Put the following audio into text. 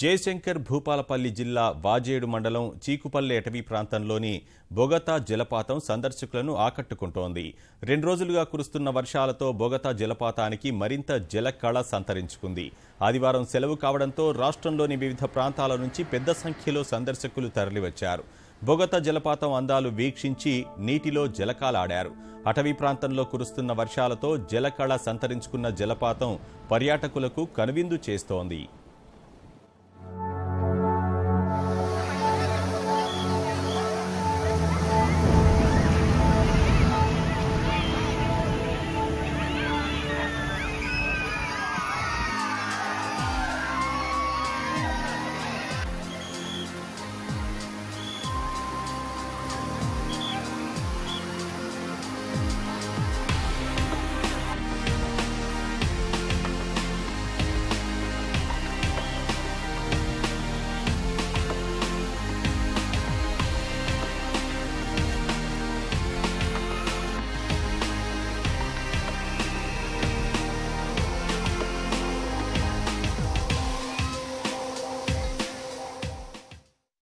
జయశంకర్ భూపాలపల్లి జిల్లా వాజేడు మండలం చీకుపల్లె అటవీ ప్రాంతంలోని బొగతా జలపాతం సందర్శకులను ఆకట్టుకుంటోంది. 2 రోజులుగా కురుస్తున్న వర్షాలతో బొగతా జలపాతానికి మరింత జలకళ సంతరించుకుంది. ఆదివారం సెలవు కావడంతో రాష్ట్రంలోని వివిధ ప్రాంతాల నుంచి పెద్ద సంఖ్యలో సందర్శకులు తరలివచ్చారు. బొగతా జలపాతం అందాలు వీక్షించి నీటిలో జలకాలాడారు. అటవీ ప్రాంతంలో కురుస్తున్న వర్షాలతో జలకళ సంతరించుకున్న జలపాతం పర్యాటకులకు కనువిందు చేస్తోంది.